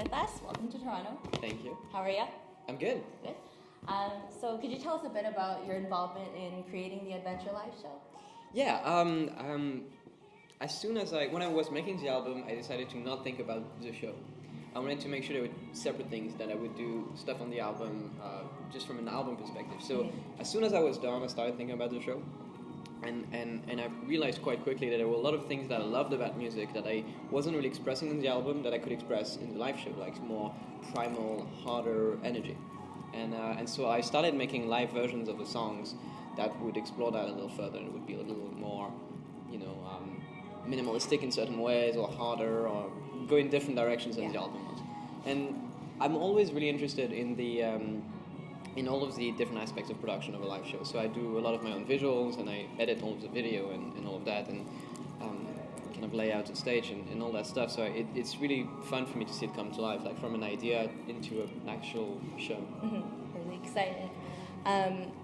with us. Welcome to Toronto. Thank you. How are you? I'm good. Good. So could you tell us a bit about your involvement in creating the Adventure Live show? Yeah. As soon as when I was making the album, I decided to not think about the show. I wanted to make sure there were separate things that I would do stuff on the album, just from an album perspective. So as soon as I was done, I started thinking about the show. And I realized quite quickly that there were a lot of things that I loved about music that I wasn't really expressing in the album that I could express in the live show, like more primal, harder energy. And so I started making live versions of the songs that would explore that a little further. It would be a little more, minimalistic in certain ways, or harder, or go in different directions than the album was. And I'm always really interested in the in all of the different aspects of production of a live show. So I do a lot of my own visuals, and I edit all of the video and all of that, and kind of lay out the stage and all that stuff. So it's really fun for me to see it come to life, like from an idea into an actual show. Mm-hmm. Really excited.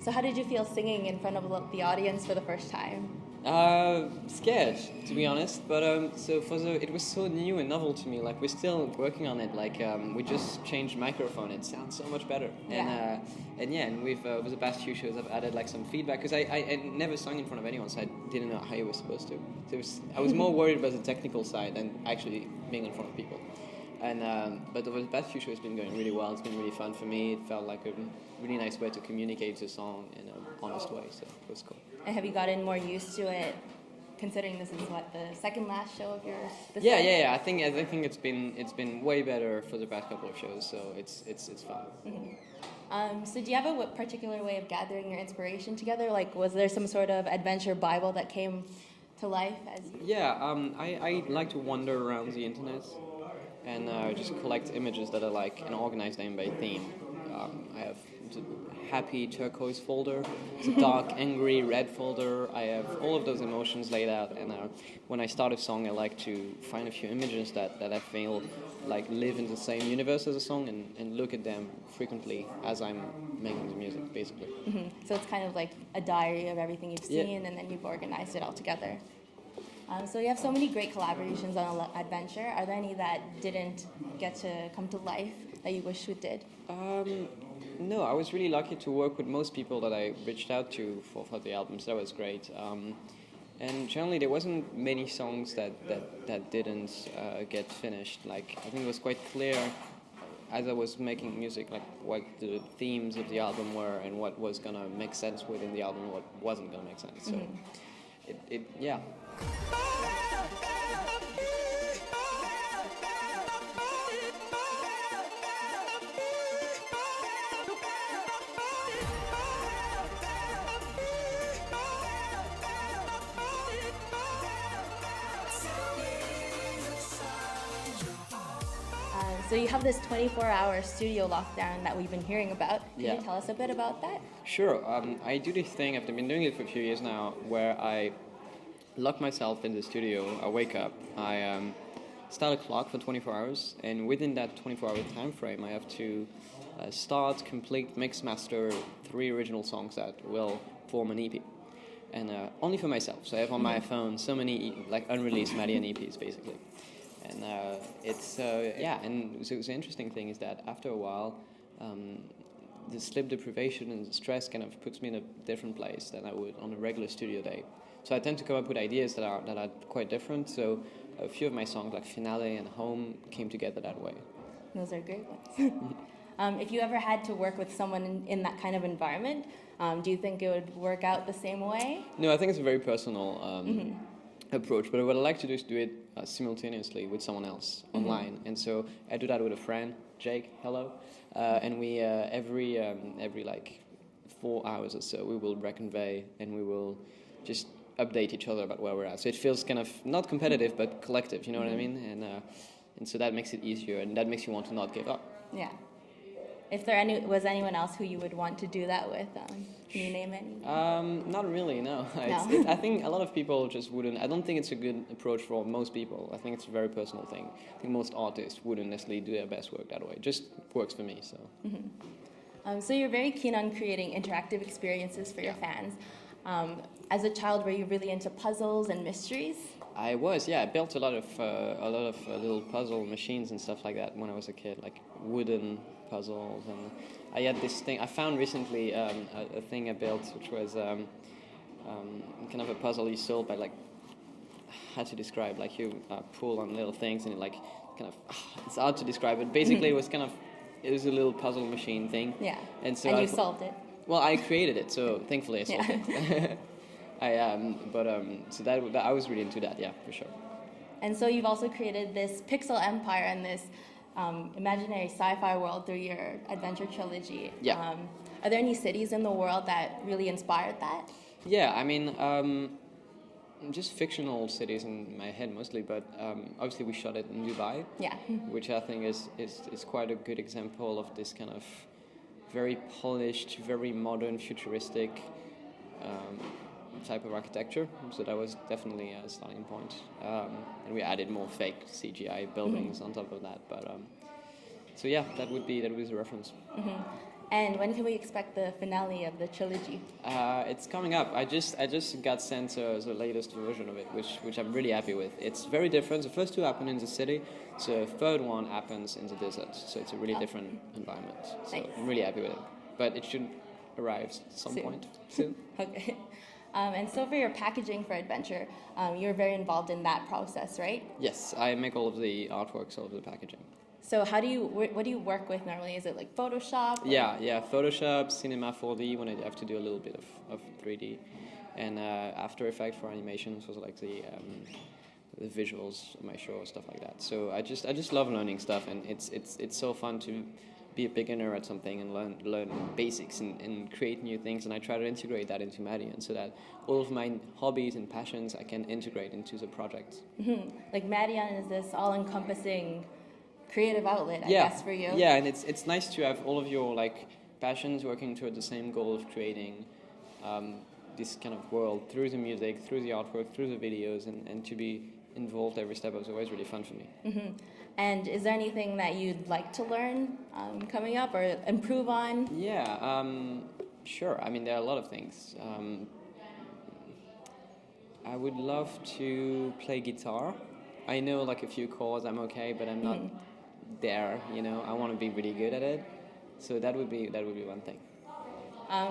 So how did you feel singing in front of the audience for the first time? Scared, to be honest, but it was so new and novel to me. Like, we're still working on it. Like, we just changed microphone. It sounds so much better. Yeah. And we've over the past few shows, I've added like some feedback, because I never sung in front of anyone, so I didn't know how you were supposed to. So I was more worried about the technical side than actually being in front of people. And but over the past few shows, it's been going really well. It's been really fun for me. It felt like a really nice way to communicate the song in an honest way. So it was cool. And have you gotten more used to it, considering this is the second last show of yours? Yeah. I think it's been way better for the past couple of shows. So it's fun. Mm-hmm. So do you have a particular way of gathering your inspiration together? Like, was there some sort of adventure Bible that came to life as you? Yeah. I like to wander around the internet and just collect images that are like and organize them by theme. I have the happy turquoise folder, the dark angry red folder. I have all of those emotions laid out, and when I start a song, I like to find a few images that I feel like live in the same universe as a song, and look at them frequently as I'm making the music, basically. Mm-hmm. So it's kind of like a diary of everything you've seen, and then you've organized it all together. So you have so many great collaborations on Adventure. Are there any that didn't get to come to life that you wish it did? No, I was really lucky to work with most people that I reached out to for the albums. That was great. And generally, there wasn't many songs that didn't get finished. Like, I think it was quite clear as I was making music, like what the themes of the album were and what was gonna make sense within the album and what wasn't gonna make sense. So, yeah. So you have this 24-hour studio lockdown that we've been hearing about. Could Yeah. you tell us a bit about that? Sure. I do this thing, I've been doing it for a few years now, where I lock myself in the studio. I wake up, I start a clock for 24 hours, and within that 24-hour time frame, I have to start, complete, mix, master 3 original songs that will form an EP. And only for myself. So I have on my phone so many unreleased Madeon EPs, basically. And and so the interesting thing is that after a while, the sleep deprivation and the stress kind of puts me in a different place than I would on a regular studio day. So I tend to come up with ideas that are quite different. So a few of my songs, like Finale and Home, came together that way. Those are great ones. If you ever had to work with someone in that kind of environment, do you think it would work out the same way? No, I think it's a very personal approach. But what I like to do is do it simultaneously with someone else online. And so I do that with a friend, Jake. Hello. And we every like 4 hours or so, we will reconvey and we will just update each other about where we're at. So it feels kind of not competitive, but collective. You know what I mean? And so that makes it easier, and that makes you want to not give up. Yeah. If there was anyone else who you would want to do that with, can you name any? Not really, no. I think a lot of people just wouldn't. I don't think it's a good approach for most people. I think it's a very personal thing. I think most artists wouldn't necessarily do their best work that way. It just works for me, so. So you're very keen on creating interactive experiences for your fans. As a child, were you really into puzzles and mysteries? I was, yeah. I built a lot of little puzzle machines and stuff like that when I was a kid, like wooden puzzles. And I had this thing. I found recently a thing I built, which was kind of a puzzle you solve by like how to describe, like you pull on little things and it like kind of it's hard to describe. But basically, it was a little puzzle machine thing. Yeah. And so you solved it. Well, I created it, so thankfully I solved it. So that I was really into that, yeah, for sure. And so you've also created this pixel empire and this imaginary sci-fi world through your adventure trilogy. Yeah. Are there any cities in the world that really inspired that? Yeah, I mean, just fictional cities in my head mostly, but obviously we shot it in Dubai. Yeah. Which I think is quite a good example of this kind of very polished, very modern, futuristic type of architecture. So that was definitely a starting point. And we added more fake CGI buildings on top of that. But so yeah, that would be the reference. Mm-hmm. And when can we expect the finale of the trilogy? It's coming up. I just got sent the latest version of it, which I'm really happy with. It's very different. The first two happen in the city. The third one happens in the desert. So it's a really different environment. So nice. I'm really happy with it. But it should arrive at some point soon. Okay. And so for your packaging for Adventure, you're very involved in that process, right? Yes, I make all of the artworks, all of the packaging. So what do you work with normally? Is it like Photoshop? Or? Yeah, Photoshop, Cinema 4D when I have to do a little bit of 3D, and After Effects for animation, so like the visuals of my show, stuff like that. So I just love learning stuff, and it's so fun to be a beginner at something and learn basics and create new things. And I try to integrate that into Madeon so that all of my hobbies and passions I can integrate into the project. Mm-hmm. Like Madeon is this all-encompassing creative outlet, I guess, for you. Yeah, and it's nice to have all of your like passions working toward the same goal of creating this kind of world through the music, through the artwork, through the videos, and to be involved every step was always really fun for me. Mm-hmm. And is there anything that you'd like to learn coming up or improve on? Yeah, sure. I mean, there are a lot of things. I would love to play guitar. I know like a few chords, I'm okay, but I'm not there, you know. I want to be really good at it. So that would be one thing.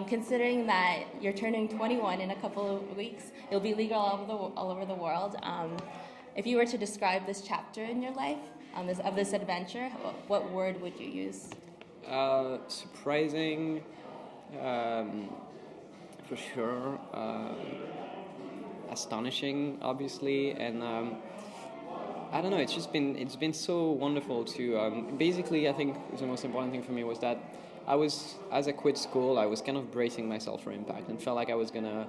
Considering that you're turning 21 in a couple of weeks, it'll be legal all over the world. If you were to describe this chapter in your life, of this adventure, what word would you use? Surprising, for sure. Astonishing, obviously, and I don't know. It's been so wonderful to. Basically, I think the most important thing for me was that as I quit school, I was kind of bracing myself for impact and felt like I was gonna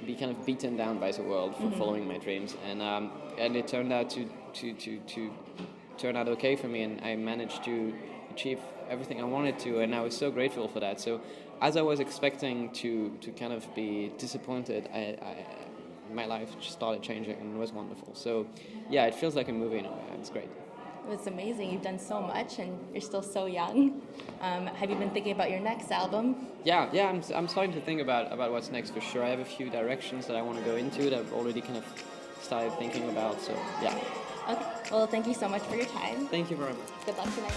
be kind of beaten down by the world for following my dreams, and it turned out to turn out okay for me, and I managed to achieve everything I wanted to, and I was so grateful for that. So, as I was expecting to kind of be disappointed, my life just started changing, and it was wonderful. So, yeah, it feels like a movie in a way. It's great. It's amazing. You've done so much, and you're still so young. Have you been thinking about your next album? Yeah. I'm starting to think about what's next for sure. I have a few directions that I want to go into that I've already kind of started thinking about. So, yeah. Okay. Well, thank you so much for your time. Thank you very much. Good luck tonight.